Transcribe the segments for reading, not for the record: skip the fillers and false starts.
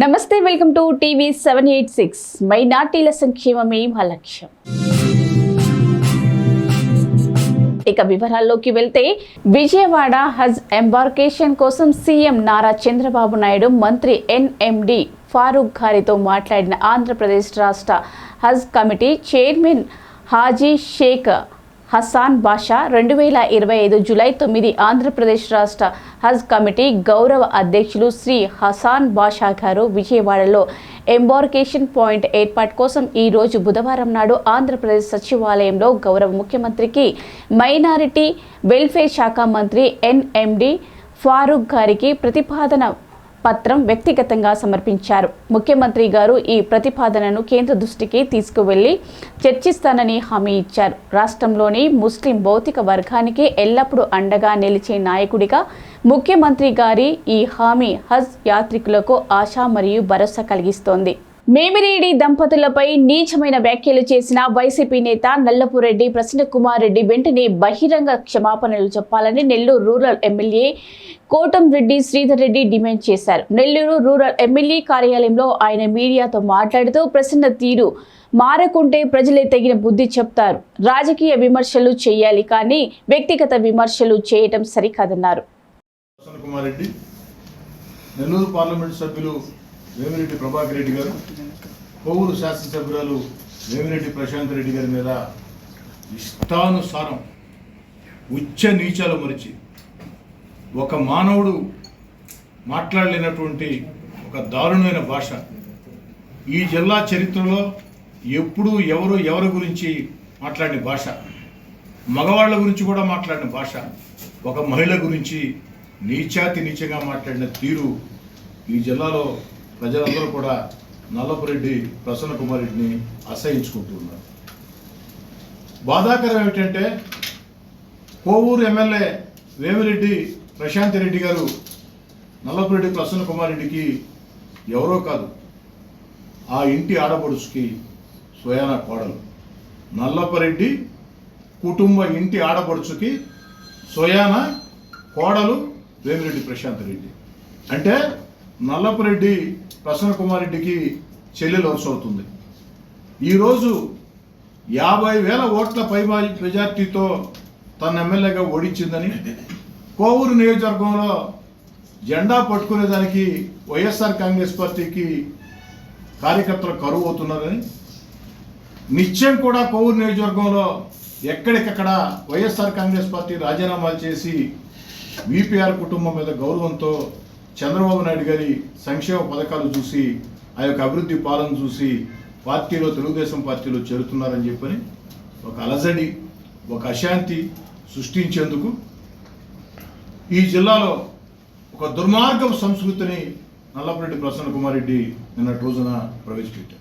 నమస్తే, welcome to TV 786. మైనార్టీల సంక్షేమమే మా లక్ష్యం. ఇక వివరాల్లోకి వెళ్తే, విజయవాడ హజ్ ఎంబార్కేషన్ కోసం సీఎం నారా చంద్రబాబు నాయుడు మంత్రి ఎన్ఎండి ఫారూక్ గారితో మాట్లాడిన ఆంధ్రప్రదేశ్ రాష్ట్ర హజ్ కమిటీ చైర్మన్ హాజీ షేక్ హసాన్ బాషా 2025 జూలై 9 ఆంధ్రప్రదేశ్ రాష్ట్ర హజ్ కమిటీ గౌరవ అధ్యక్షులు శ్రీ హసాన్ బాషా గారు విజయవాడలో ఎంబార్కేషన్ పాయింట్ ఏర్పాటు కోసం ఈ రోజు బుధవారం నాడు ఆంధ్రప్రదేశ్ సచివాలయంలో గౌరవ ముఖ్యమంత్రికి మైనారిటీ వెల్ఫేర్ శాఖ మంత్రి ఎన్ఎండి ఫారూక్ గారికి ప్రతిపాదన పత్రం వ్యక్తిగతంగా సమర్పించారు. ముఖ్యమంత్రి గారు ఈ ప్రతిపాదనను కేంద్ర దృష్టికి తీసుకువెళ్లి చర్చిస్తానని హామీ ఇచ్చారు. రాష్ట్రంలోని ముస్లిం భౌతిక వర్గానికి ఎల్లప్పుడూ అండగా నిలిచే నాయకుడిగా ముఖ్యమంత్రి గారి ఈ హామీ హజ్ యాత్రికులకు ఆశ మరియు భరోసా కలిగిస్తోంది. మేమిరెడ్డి దంపతులపై నీచమైన వ్యాఖ్యలు చేసిన వైసీపీ నేత నల్లపురెడ్డి ప్రసన్నకుమార్ రెడ్డి వెంటనే బహిరంగ క్షమాపణలు చెప్పాలని Nellore rural MLA Kotamreddy Sridhar Reddy demand చేశారు. నెల్లూరు రూరల్ ఎమ్మెల్యే కార్యాలయంలో ఆయన మీడియాతో మాట్లాడుతూ ప్రసన్న తీరు మారకుంటే ప్రజలే తగిన బుద్ధి చెప్తారు. రాజకీయ విమర్శలు చేయాలి, కానీ వ్యక్తిగత విమర్శలు చేయటం సరికాదన్నారు. నెల్లూరు పార్లమెంట్ సభ్యులు వేమిరెడ్డి ప్రభాకర్ రెడ్డి గారు, కోవూరు శాసనసభ్యురాలు వేమిరెడ్డి ప్రశాంత్ రెడ్డి గారి మీద ఇష్టానుసారం ఉచ్చ నీచాలు మరిచి ఒక మానవుడు మాట్లాడలేనటువంటి ఒక దారుణమైన భాష ఈ జిల్లా చరిత్రలో ఎప్పుడూ ఎవరి గురించి మాట్లాడిన భాష, మగవాళ్ళ గురించి కూడా మాట్లాడిన భాష, ఒక మహిళ గురించి నీచంగా మాట్లాడిన తీరు ఈ జిల్లాలో ప్రజలందరూ కూడా నల్లపురెడ్డి ప్రసన్నకుమార్ రెడ్డిని అసహించుకుంటూ ఉన్నారు. బాధాకరం ఏమిటంటే, కోవూరు ఎమ్మెల్యే వేమిరెడ్డి ప్రశాంత్ రెడ్డి గారు నల్లపురెడ్డి ప్రసన్నకుమార్ రెడ్డికి ఎవరో కాదు, ఆ ఇంటి ఆడపడుచుకి స్వయాన కోడలు. నల్లపురెడ్డి కుటుంబ ఇంటి ఆడపడుచుకి స్వయాన కోడలు వేమిరెడ్డి ప్రశాంత్ రెడ్డి. అంటే నల్లపురెడ్డి ప్రసన్నకుమార్ రెడ్డికి చెల్లెలు వరుస అవుతుంది. ఈరోజు 50,000 ఓట్ల మెజార్టీతో తన ఎమ్మెల్యేగా ఓడించిందని, కోవూరు నియోజకవర్గంలో జెండా పట్టుకునేదానికి వైఎస్ఆర్ కాంగ్రెస్ పార్టీకి కార్యకర్తలు కరువు అవుతున్నారని, నిత్యం కూడా కోవూరు నియోజకవర్గంలో ఎక్కడికక్కడ వైఎస్ఆర్ కాంగ్రెస్ పార్టీ రాజీనామాలు చేసి విపిఆర్ కుటుంబం మీద గౌరవంతో చంద్రబాబు నాయుడు గారి సంక్షేమ పథకాలు చూసి, ఆ యొక్క అభివృద్ధి పాలన చూసి పార్టీలో తెలుగుదేశం పార్టీలో చేరుతున్నారని చెప్పని ఒక అలజడి, ఒక అశాంతి సృష్టించేందుకు ఈ జిల్లాలో ఒక దుర్మార్గం సంస్కృతిని నల్లపురెడ్డి ప్రసన్నకుమార్ రెడ్డి నిన్నటి రోజున ప్రవేశపెట్టారు.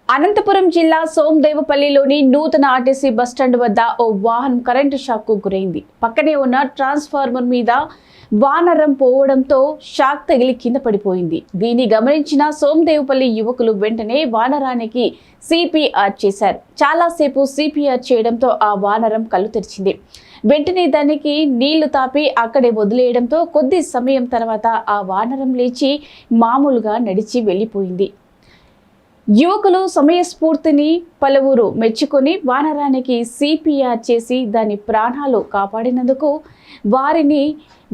అనంతపురం జిల్లా సోమదేవపల్లిలోని నూతన ఆర్టీసీ బస్టాండ్ వద్ద ఓ వాహనం కరెంటు షాక్కు గురైంది. పక్కనే ఉన్న ట్రాన్స్ఫార్మర్ మీద వానరం పోవడంతో షాక్ తగిలి కింద పడిపోయింది. దీన్ని గమనించిన సోమదేవపల్లి యువకులు వెంటనే వానరానికి సిపిఆర్ చేశారు. చాలాసేపు సిపిఆర్ చేయడంతో ఆ వానరం కళ్ళు తెరిచింది. వెంటనే దానికి నీళ్లు తాపి అక్కడే వదిలేయడంతో కొద్ది సమయం తర్వాత ఆ వానరం లేచి మామూలుగా నడిచి వెళ్ళిపోయింది. యువకులు సమయస్ఫూర్తిని పలువురు మెచ్చుకొని వానరానికి సిపిఆర్ చేసి దాని ప్రాణాలు కాపాడినందుకు వారిని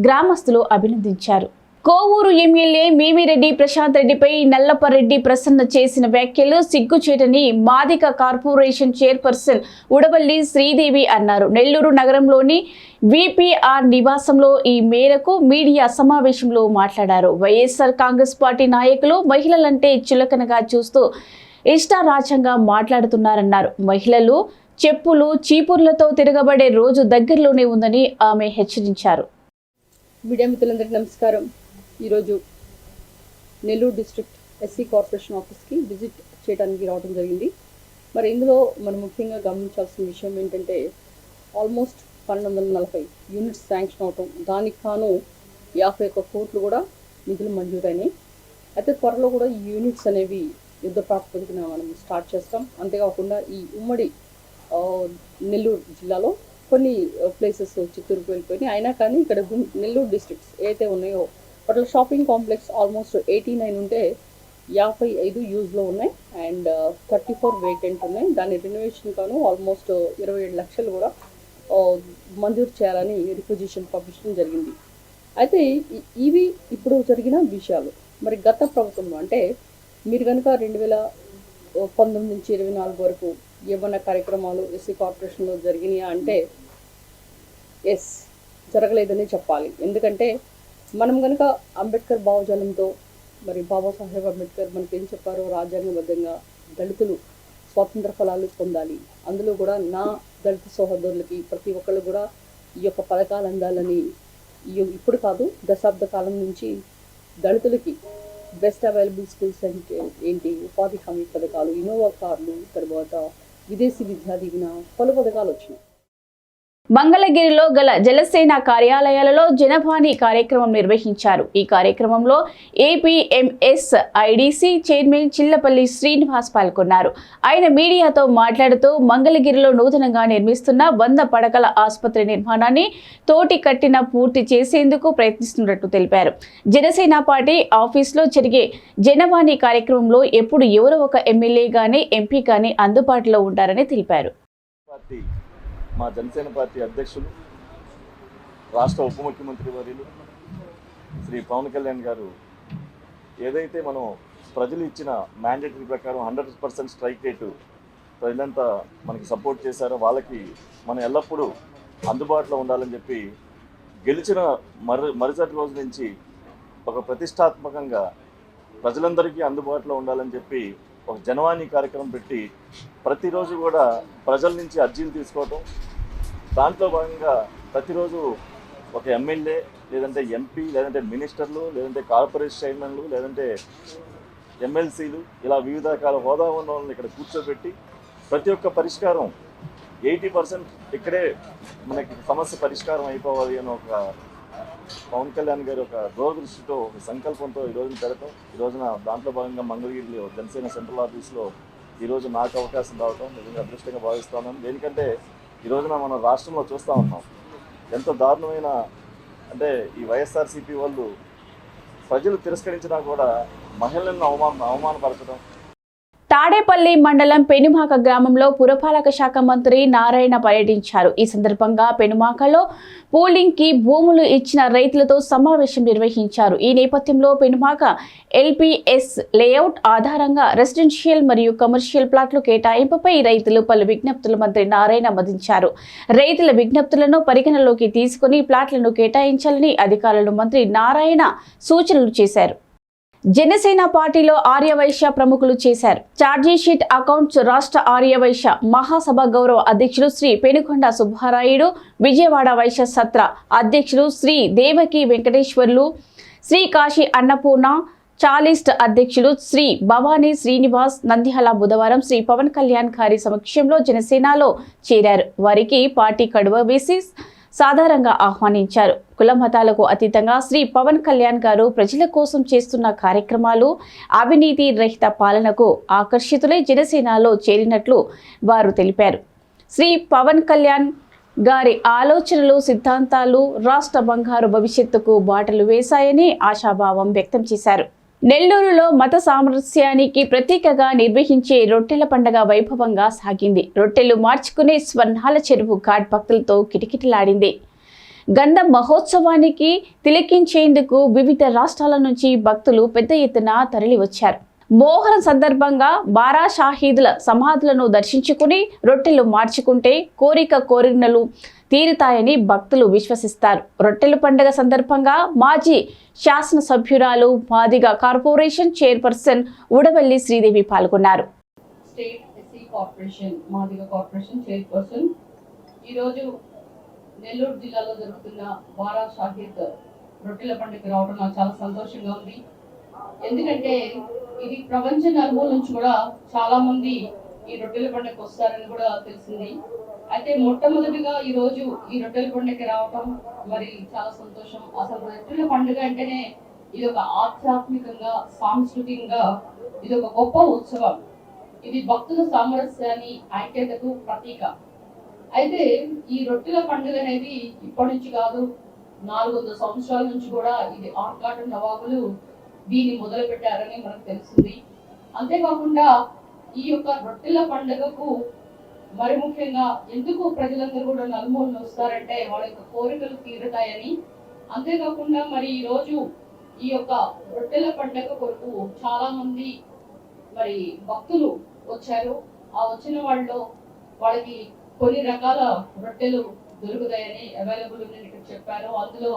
గ్రామస్తులు అభినందించారు. కోవూరు ఎమ్మెల్యే మేమిరెడ్డి ప్రశాంత్ రెడ్డిపై నల్లపరెడ్డి ప్రసన్న చేసిన వ్యాఖ్యలు సిగ్గుచేటని మాదిక కార్పొరేషన్ చైర్పర్సన్ ఉడవల్లి శ్రీదేవి అన్నారు. నెల్లూరు నగరంలోని విపిఆర్ నివాసంలో ఈ మేరకు మీడియా సమావేశంలో మాట్లాడారు. వైఎస్ఆర్ కాంగ్రెస్ పార్టీ నాయకులు మహిళలంటే చులకనగా చూస్తూ ఇష్టారాజ్యంగా మాట్లాడుతున్నారన్నారు. మహిళలు చెప్పులు చీపుర్లతో తిరగబడే రోజు దగ్గరలోనే ఉందని ఆమె హెచ్చరించారు. మీడియా మిత్రులందరికీ నమస్కారం. ఈరోజు నెల్లూరు డిస్ట్రిక్ట్ ఎస్సీ కార్పొరేషన్ ఆఫీస్కి విజిట్ చేయడానికి రావడం జరిగింది. మరి ఇందులో మనం ముఖ్యంగా గమనించాల్సిన విషయం ఏంటంటే, ఆల్మోస్ట్ 1240 యూనిట్స్ శాంక్షన్ అవటం, దానికి కాను 51 కోట్లు కూడా నిధులు మంజూరైనాయి. అయితే త్వరలో కూడా ఈ యూనిట్స్ అనేవి యుద్ధ ప్రాతిపదికన మనం స్టార్ట్ చేస్తాం. అంతేకాకుండా ఈ ఉమ్మడి నెల్లూరు జిల్లాలో కొన్ని ప్లేసెస్ చిత్తూరుకు వెళ్ళిపోయినాయి. అయినా కానీ ఇక్కడ నెల్లూరు డిస్ట్రిక్ట్స్ ఏదైతే ఉన్నాయో వాటిలో షాపింగ్ కాంప్లెక్స్ ఆల్మోస్ట్ 89 ఉంటే 55 యూజ్లో ఉన్నాయి అండ్ 34 వేకెంట్ ఉన్నాయి. దాని రెనోవేషన్ కాను ఆల్మోస్ట్ 27 లక్షలు కూడా మంజూరు చేయాలని రిక్వజిషన్ పంపించడం జరిగింది. అయితే ఇవి ఇప్పుడు జరిగిన విషయాలు. మరి గత ప్రభుత్వంలో అంటే మీరు కనుక 2019 నుంచి 24 వరకు ఏమన్నా కార్యక్రమాలు ఎస్సీ కార్పొరేషన్లో జరిగినాయా అంటే ఎస్, జరగలేదని చెప్పాలి. ఎందుకంటే మనం కనుక అంబేద్కర్ భావజాలంతో మరి బాబాసాహెబ్ అంబేద్కర్ మనకి ఏం చెప్పారో రాజ్యాంగబద్ధంగా దళితులు స్వాతంత్ర ఫలాలు పొందాలి, అందులో కూడా నా దళిత సహోదరులకి ప్రతి ఒక్కళ్ళు కూడా ఈ యొక్క పథకాలు అందాలని ఇప్పుడు కాదు దశాబ్ద కాలం నుంచి దళితులకి బెస్ట్ అవైలబుల్ స్కూల్స్ అంటే ఏంటి, ఉపాధి హామీ పథకాలు, ఇన్నోవా కార్లు, తర్వాత విదేశీ విద్యా దీవెన, పలు పథకాలు వచ్చినాయి. మంగళగిరిలో గల జనసేన కార్యాలయాలలో జనవాణి కార్యక్రమం నిర్వహించారు. ఈ కార్యక్రమంలో APMS IDC chairman Chillapalli Srinivas పాల్గొన్నారు. ఆయన మీడియాతో మాట్లాడుతూ మంగళగిరిలో నూతనంగా నిర్మిస్తున్న 100 పడకల ఆసుపత్రి నిర్మాణాన్ని తోటి కట్టిన పూర్తి చేసేందుకు ప్రయత్నిస్తున్నట్టు తెలిపారు. జనసేన పార్టీ ఆఫీసులో జరిగే జనవాణి కార్యక్రమంలో ఎప్పుడు ఎవరో ఒక ఎమ్మెల్యే గానీ ఎంపీ గానీ అందుబాటులో ఉంటారని తెలిపారు. మా జనసేన పార్టీ అధ్యక్షులు రాష్ట్ర ఉప ముఖ్యమంత్రి వర్యులు శ్రీ పవన్ కళ్యాణ్ గారు ఏదైతే మనం ప్రజలు ఇచ్చిన మ్యాండేటరీ ప్రకారం 100% స్ట్రైక్ రేటు ప్రజలంతా మనకి సపోర్ట్ చేశారో వాళ్ళకి మనం ఎల్లప్పుడూ అందుబాటులో ఉండాలని చెప్పి గెలిచిన మరుసటి రోజు నుంచి ఒక ప్రతిష్టాత్మకంగా ప్రజలందరికీ అందుబాటులో ఉండాలని చెప్పి ఒక జనవాణి కార్యక్రమం పెట్టి ప్రతిరోజు కూడా ప్రజల నుంచి అర్జీలు తీసుకోవటం, దాంట్లో భాగంగా ప్రతిరోజు ఒక ఎమ్మెల్యే లేదంటే ఎంపీ లేదంటే మినిస్టర్లు లేదంటే కార్పొరేషన్ చైర్మన్లు లేదంటే ఎమ్మెల్సీలు ఇలా వివిధ రకాల హోదా ఉన్న వాళ్ళని ఇక్కడ కూర్చోబెట్టి ప్రతి ఒక్క పరిష్కారం 80% ఇక్కడే మనకి సమస్య పరిష్కారం అయిపోవాలి అని ఒక పవన్ కళ్యాణ్ గారు ఒక దూరదృష్టితో ఒక సంకల్పంతో ఈ రోజున పెడతాం. ఈ రోజున దాంట్లో భాగంగా మంగళగిరిలో జనసేన సెంట్రల్ ఆఫీస్లో ఈరోజు నాకు అవకాశం రావటం నిజంగా అదృష్టంగా భావిస్తున్నాను. దేనికంటే ఈ రోజున మనం రాష్ట్రంలో చూస్తూ ఉన్నాం ఎంతో దారుణమైన, అంటే ఈ వైఎస్ఆర్సీపీ వాళ్ళు ప్రజలు తిరస్కరించినా కూడా మహిళలను అవమానపరచడం. తాడేపల్లి మండలం పెనుమాక గ్రామంలో పురపాలక శాఖ మంత్రి నారాయణ పర్యటించారు. ఈ సందర్భంగా పెనుమాకలో పూలింగ్ కి భూములు ఇచ్చిన రైతులతో సమావేశం నిర్వహించారు. ఈ నేపథ్యంలో పెనుమాక ఎల్పీఎస్ లేఅవుట్ ఆధారంగా రెసిడెన్షియల్ మరియు కమర్షియల్ ప్లాట్లు కేటాయింపుపై రైతులు పలు విజ్ఞప్తులు మంత్రి నారాయణ అందించారు. రైతుల విజ్ఞప్తులను పరిగణలోకి తీసుకుని ప్లాట్లను కేటాయించాలని అధికారులను మంత్రి నారాయణ సూచనలు చేశారు. జనసేన పార్టీలో ఆర్యవైశ్య ప్రముఖులు చేశారు. ఛార్జీ షీట్ అకౌంట్స్ రాష్ట్ర ఆర్యవైశ్య మహాసభ గౌరవ అధ్యక్షులు శ్రీ పెనుకొండ సుబ్బారాయుడు, విజయవాడ వైశ్య సత్ర అధ్యక్షులు శ్రీ దేవకి వెంకటేశ్వర్లు, శ్రీ కాశీ అన్నపూర్ణ చాలిస్ట్ అధ్యక్షులు శ్రీ భవానీ శ్రీనివాస్ నంద్యాల బుధవారం శ్రీ పవన్ కళ్యాణ్ గారి సమక్షంలో జనసేనలో చేరారు. వారికి పార్టీ కడువ వేసి సాధారణంగా ఆహ్వానించారు. కుల మతాలకు అతీతంగా శ్రీ పవన్ కళ్యాణ్ గారు ప్రజల కోసం చేస్తున్న కార్యక్రమాలు, అవినీతి రహిత పాలనకు ఆకర్షితులై జనసేనలో చేరినట్లు వారు తెలిపారు. శ్రీ పవన్ కళ్యాణ్ గారి ఆలోచనలు, సిద్ధాంతాలు రాష్ట్ర బంగారు భవిష్యత్తుకు బాటలు వేశాయని ఆశాభావం వ్యక్తం చేశారు. నెల్లూరులో మత సామరస్యానికి ప్రతీకగా నిర్వహించే రొట్టెల పండుగ వైభవంగా సాగింది. రొట్టెలు మార్చుకునే స్వర్ణాల చెరువు ఘాట్ భక్తులతో కిటకిటలాడింది. గంధ మహోత్సవానికి తిలకించేందుకు వివిధ రాష్ట్రాల నుంచి భక్తులు పెద్ద ఎత్తున తరలివచ్చారు. మోహరం సందర్భంగా బారా షాహీదుల సమాధులను దర్శించుకుని రొట్టెలు మార్చుకుంటే కోరినలు తీరుతాయని భక్తులు విశ్వసిస్తారు. రొట్టెల పండుగ సందర్భంగా మాజీ శాసనసభ్యురాలు మాదిగ కార్పొరేషన్ చైర్పర్సన్ ఉడవల్లి శ్రీదేవి పాల్గొన్నారు. State SC corporation Madiga corporation chairperson ఈరోజు నెల్లూరు జిల్లాలో జరుగుతున్న బారా షాహీద్ రొట్టెల పండుగ రావడం నాకు చాలా సంతోషంగా ఉంది. ఎందుకంటే ఇది ప్రపంచ నలుమూల నుంచి కూడా చాలా మంది ఈ రొట్టెల పండుగకు వస్తారని కూడా తెలిసింది. అయితే మొట్టమొదటిగా ఈ రోజు ఈ రొట్టెల పండుగకి రావడం మరి చాలా సంతోషం. అసలు రొట్టెల పండుగ అంటేనే ఇది ఒక ఆధ్యాత్మికంగా, సాంస్కృతికంగా ఇది ఒక గొప్ప ఉత్సవం. ఇది భక్తుల సామరస్యాన్ని, ఐక్యతకు ప్రతీక. అయితే ఈ రొట్టెల పండుగ అనేది ఇప్పటి నుంచి కాదు, 400 సంవత్సరాల నుంచి కూడా ఇది ఆర్కాటు నవాబులు దీన్ని మొదలు పెట్టారని మనకు తెలుస్తుంది. అంతేకాకుండా ఈ యొక్క రొట్టెల పండుగకు మరి ముఖ్యంగా ఎందుకు ప్రజలందరూ కూడా నలుమూలన వస్తారంటే వాళ్ళ యొక్క కోరికలు తీరుతాయని. అంతేకాకుండా మరి ఈ రోజు ఈ యొక్క రొట్టెల పండుగ కొరకు చాలా మంది మరి భక్తులు వచ్చారు. ఆ వచ్చిన వాళ్ళకి కొన్ని రకాల రొట్టెలు దొరుకుతాయని అవైలబుల్ ఉందని ఇక్కడ చెప్పారు. అందులో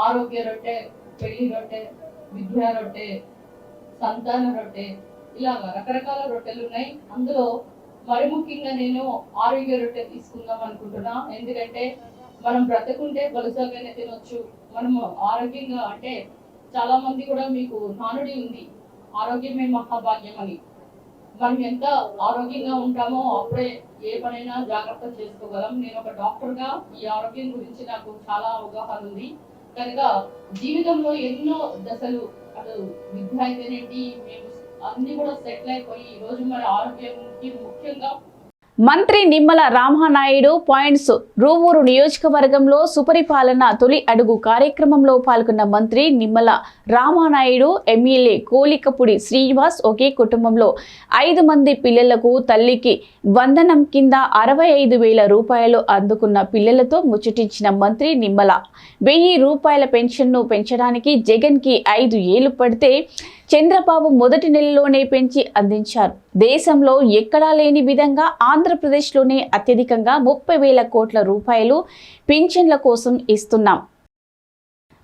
ఆరోగ్య రొట్టె, పెళ్లి రొట్టె, విద్యా రొట్టె, సంతాన రొట్టె, ఇలా రకరకాల రొట్టెలు ఉన్నాయి. అందులో మరి ముఖ్యంగా నేను ఆరోగ్య రొట్టె తీసుకుందాం అనుకుంటున్నా. ఎందుకంటే మనం బ్రతకుంటే బలుసాగానే తినొచ్చు. మనము ఆరోగ్యంగా అంటే చాలా మంది కూడా మీకు నానుడి ఉంది, ఆరోగ్యమే మహాభాగ్యం అని. మనం ఎంత ఆరోగ్యంగా ఉంటామో అప్పుడే ఏ పనైనా జాగ్రత్త చేసుకోగలం. నేను ఒక డాక్టర్గా ఈ ఆరోగ్యం గురించి నాకు చాలా అవగాహన ఉంది. కనుక జీవితంలో ఎన్నో దశలు, అటు విద్య అయితేనేంటి, మేము అన్ని కూడా సెటిల్ అయిపోయి ఈ రోజు మరి ఆరోగ్యానికి ముఖ్యంగా మంత్రి నిమ్మల రామానాయుడు పాయింట్స్ రూవూరు నియోజకవర్గంలో సుపరిపాలన తొలి అడుగు కార్యక్రమంలో పాల్గొన్న మంత్రి నిమ్మల రామానాయుడు, ఎమ్మెల్యే కోలికపుడి శ్రీనివాస్ ఒకే కుటుంబంలో 5 మంది పిల్లలకు తల్లికి వందనం కింద 65,000 రూపాయలు అందుకున్న పిల్లలతో ముచ్చటించిన మంత్రి నిమ్మల 1000 రూపాయల పెన్షన్ను పెంచడానికి జగన్కి 5 ఏళ్లు పడితే చంద్రబాబు మొదటి నెలలోనే పెంచి అందించారు. దేశంలో ఎక్కడా లేని విధంగా ఆంధ్రప్రదేశ్లోనే అత్యధికంగా 30,000 కోట్ల రూపాయలు పింఛన్ల కోసం ఇస్తున్నాం.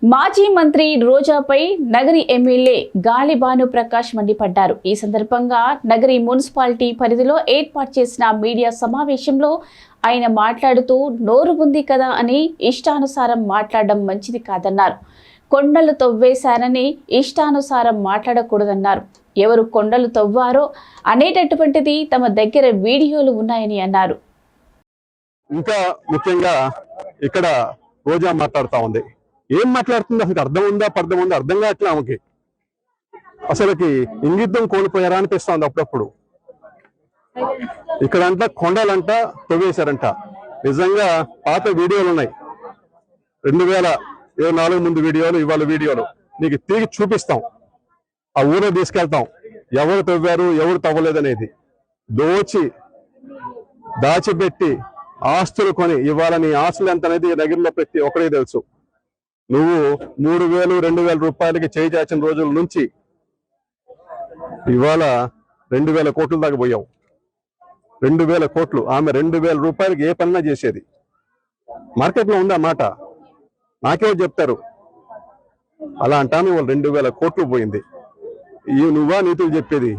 మాజీ మంత్రి రోజాపై నగరి ఎమ్మెల్యే గాలి భానుప్రకాష్ మండిపడ్డారు. ఈ సందర్భంగా నగరి మున్సిపాలిటీ పరిధిలో ఏర్పాటు చేసిన మీడియా సమావేశంలో ఆయన మాట్లాడుతూ నోరు ఉంది కదా అని ఇష్టానుసారం మాట్లాడడం మంచిది కాదన్నారు. కొండలు తవ్వేశారని ఇష్టానుసారం మాట్లాడకూడదన్నారు. ఎవరు కొండలు తవ్వారో అనేటటువంటిది తమ దగ్గర వీడియోలు ఉన్నాయని అన్నారు. ఇంకా ముఖ్యంగా ఇక్కడ రోజా మాట్లాడుతూ ఉంది. ఏం మాట్లాడుతుంది అసలు అర్థం ఉందా పర్థం ఉందా అర్థం కావట్లే ఆమెకి. అసలుకి ఇంగిద్దం కోల్పోయారా అనిపిస్తుంది అప్పుడప్పుడు. ఇక్కడంట కొండలంట తవ్వేశారంట. నిజంగా పాత వీడియోలు ఉన్నాయి, 2024 ముందు వీడియోలు, ఇవాళ వీడియోలు నీకు తిరిగి చూపిస్తాం. ఆ ఊరు తీసుకెళ్తాం, ఎవరు తవ్వారు ఎవరు తవ్వలేదనేది. దాచిపెట్టి ఆస్తులు కొని ఇవాళ నీ ఆస్తులు ఎంత అనేది నగరంలో ప్రతి ఒక్కరికి తెలుసు. నువ్వు 3,000 2,000 రూపాయలకి చేయి చాచిన రోజుల నుంచి ఇవాళ 2,000 కోట్ల దాకా పోయావు. 2,000 కోట్లు. ఆమె 2,000 రూపాయలకి ఏ పనినా చేసేది. మార్కెట్లో ఉందా మాట? నాకేమో చెప్తారు. అలా అంటాను. వాళ్ళు 2,000 కోట్లు పోయింది. నువ్వా నీతులు చెప్పేది?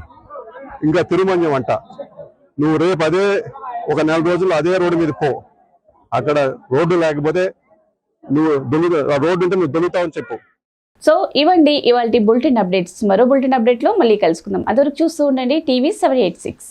ఇంకా తిరుమంజం అంట. నువ్వు రేపు అదే ఒక 4 రోజులు అదే రోడ్డు మీద పో. అక్కడ రోడ్డు లేకపోతే నువ్వు రోడ్డు ఉంటే నువ్వు దొరుకుతావని చెప్పు. సో ఇవ్వండి ఇవాల్టి బులెటిన్ అప్డేట్స్. మరో బులెటిన్ అప్డేట్లో మళ్ళీ కలుసుకుందాం. అదొరకు చూస్తూ ఉండండి TV 786.